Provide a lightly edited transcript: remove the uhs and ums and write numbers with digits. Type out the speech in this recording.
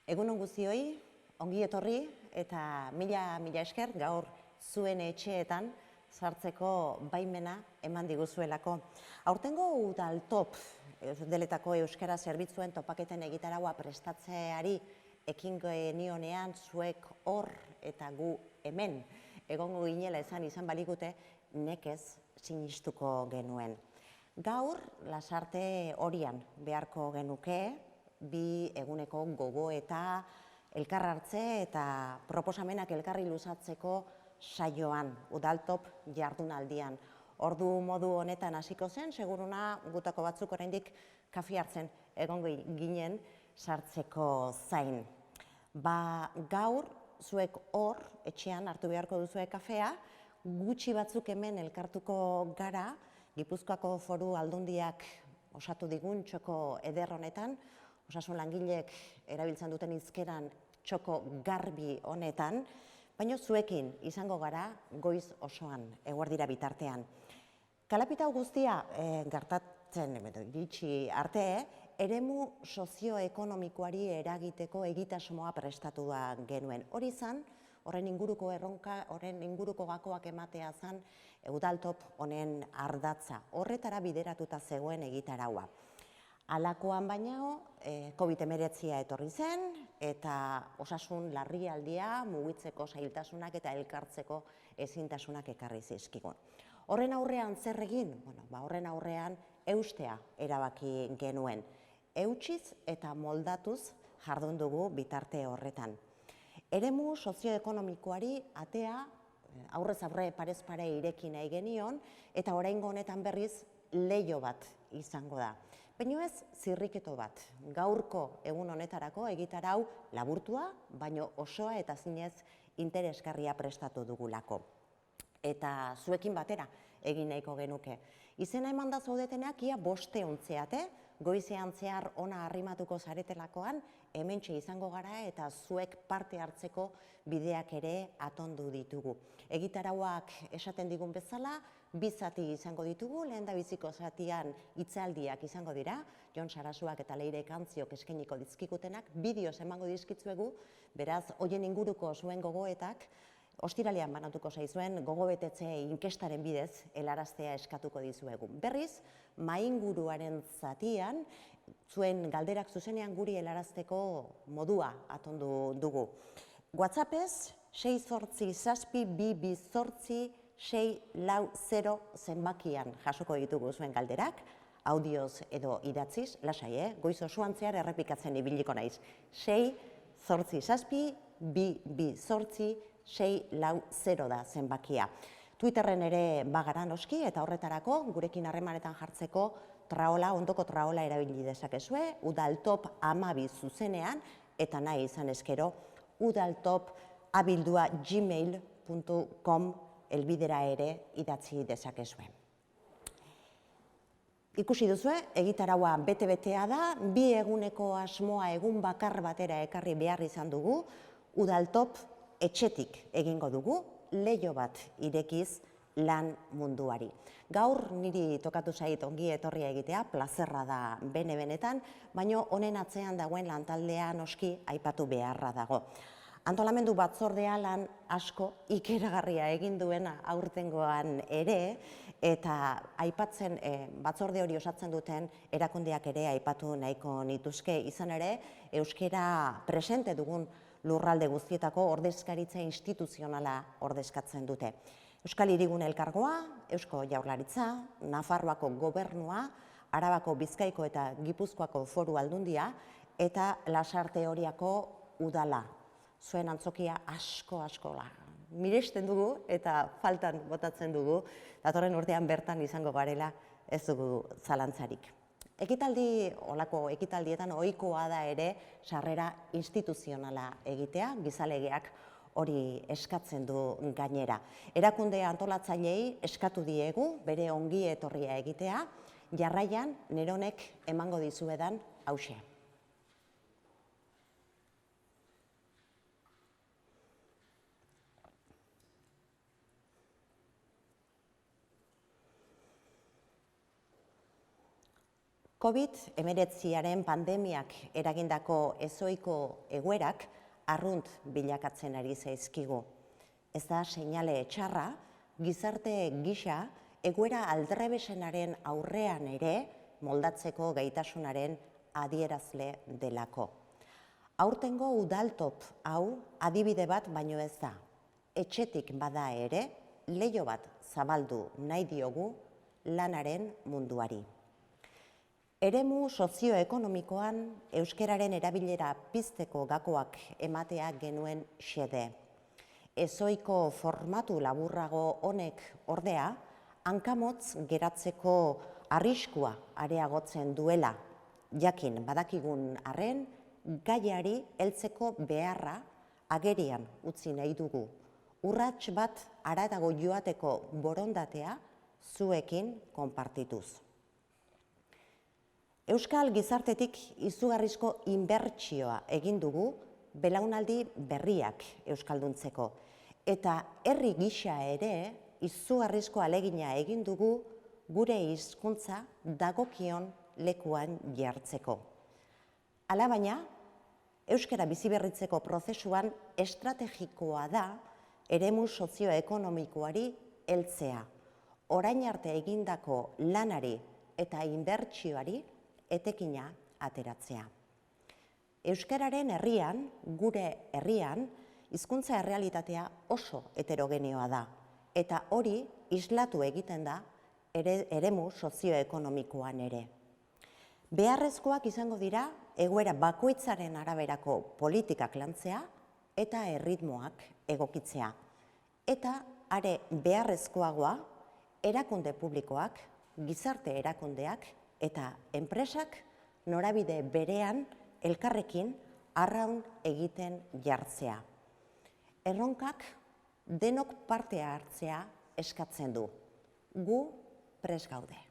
Egunon guztioi, ongi etorri eta mila esker gaur zuen etxeetan sartzeko baimena eman diguzuelako. Aurtengo Udaltop deletako euskara zerbitzuen topaketen egitaraua prestatzeari ekin genionean zuek hor eta gu hemen egongo ginela izan baligute nekez sinistuko genuen. Gaur lasarte horian beharko genuke, bi eguneko gogo eta elkar hartze eta proposamenak elkarri luzatzeko saioan, Udaltop jardunaldian. Ordu modu honetan hasiko zen, seguruna gutako batzuk oraindik kafe hartzen egongo ginen sartzeko zain. Gaur zuek hor etxean hartu beharko duzue kafea, gutxi batzuk hemen elkartuko gara, Gipuzkoako Foru Aldundiak osatu digun txoko eder honetan, osasun langileek erabiltzen duten hizkeran txoko garbi honetan, baina zuekin izango gara goiz osoan, eguerdira bitartean. Kalapita guztia gertatzen iritsi arte, eremu sozioekonomikoari eragiteko egitasmoa prestatu genuen. Hori izan, horren inguruko erronka, horren inguruko gakoak ematea zen Udaltop honen ardatza. Horretara bideratuta zegoen egitaraua. Halakoan baino, COVID-19 etorri zen, eta osasun larrialdia, mugitzeko zailtasunak eta elkartzeko ezintasunak ekarri zizkigun. Horren aurrean zer egin? Horren aurrean eustea erabaki genuen. Eutsiz eta moldatuz jardun dugu bitarte horretan. Eremu sozioekonomikoari atea aurrez aurre parez pare ireki nahi genion, eta oraingo honetan berriz leiho bat izango da. Baina ez zirriketo bat, gaurko egun honetarako egitarau laburtua, baino osoa eta zinez interesgarria prestatu dugulako. Eta zuekin batera egin nahiko genuke. Izena eman da zaudetenak ia 500 zeate, goizean zehar ona arrimatuko zaretelakoan, hementxe izango gara eta zuek parte hartzeko bideak ere atondu ditugu. Egitarauak esaten digun bezala, 2 zati izango ditugu, lehendabiziko zatian hitzaldiak izango dira, Jon Sarasuak eta Leire Kantziok eskainiko dizkigutenak, bideoz emango dizkitzuegu, beraz, hoien inguruko zuen gogoetak, ostiralean banatuko zaizuen gogobetetze inkestaren bidez helaraztea eskatuko dizuegu. Berriz, mainguruaren zatian, zuen galderak zuzenean guri helarazteko modua atondu dugu. WhatsAppez 6-8-2-2-8-6-4 zenbakian jasoko ditugu zuen galderak, audioz edo idatziz, lasai, goiz osoan zehar errepikatzen ibiliko naiz. 6-8-2-2-8-6-4 da zenbakia. Twitterren ere bagara noski eta horretarako gurekin harremanetan jartzeko ondoko traola erabili dezakezue, Udaltop 12 zuzenean eta nahi izan eskero udaltop@gmail.com elbidera ere idatzi dezakezue. Ikusi duzue, egitaraua bete-betea da, 2 eguneko asmoa egun bakar batera ekarri behar izan dugu, Udaltop etxetik egingo dugu, leiho bat irekiz lan munduari. Gaur niri tokatu zait ongi etorria egitea, plazerra da bene-benetan, baina honen atzean dagoen lantaldea noski aipatu beharra dago. Antolamendu batzordea lan asko ikeragarria egin duena aurtengoan ere, eta aipatzen batzorde hori osatzen duten erakundeak ere aipatu nahiko nituzke, izan ere euskara presente dugun lurralde guztietako ordezkaritza instituzionala ordezkatzen dute. Euskal Hirigune Elkargoa, Eusko Jaurlaritza, Nafarroako Gobernua, Arabako Bizkaiko eta Gipuzkoako Foru Aldundia eta Lasarte Oriako Udala. Zuen antzokia asko miresten dugu eta faltan botatzen dugu, datorren urtean bertan izango garela ez dugu zalantzarik. Olako ekitaldietan ohikoa da ere sarrera instituzionala egitea, gizalegeak hori eskatzen du gainera. Erakunde antolatzaileei eskatu diegu bere ongi etorria egitea, jarraian neronek emango dizuedan hauxe. COVID-19 pandemiak eragindako ezohiko egoerak arrunt bilakatzen ari zaizkigu. Ez da seinale txarra, gizarte gisa egoera aldrebesenaren aurrean ere moldatzeko gaitasunaren adierazle delako. Aurtengo udaltop hau adibide bat baino ez da. Etxetik bada ere, leiho bat zabaldu nahi diogu lanaren munduari. Eremu sozioekonomikoan euskararen erabilera pizteko gakoak ematea genuen xede. Ezohiko formatu laburrago honek ordea, hankamotz geratzeko arriskua areagotzen duela, jakin badakigun arren, gaiari heltzeko beharra agerian utzi nahi dugu. Urrats bat haratago joateko borondatea zuekin konpartituz. Euskal gizartetik izugarrizko inbertsioa egin dugu belaunaldi berriak euskalduntzeko. Eta herri gisa ere izugarrizko alegina egin dugu gure hizkuntza dagokion lekuan jartzeko. Alabaina, euskara biziberritzeko prozesuan estrategikoa da eremu sozioekonomikoari heltzea. Orain arte egindako lanari eta inbertsioari etekina ateratzea. Euskararen herrian, gure herrian, hizkuntza errealitatea oso heterogeneoa da, eta hori islatu egiten da eremu sozioekonomikoan ere. Beharrezkoak izango dira egoera bakoitzaren araberako politikak lantzea eta erritmoak egokitzea. Eta are beharrezkoagoa erakunde publikoak, gizarte erakundeak eta enpresak norabide berean elkarrekin arraun egiten jartzea. Erronkak denok parte hartzea eskatzen du. Gu prest gaude.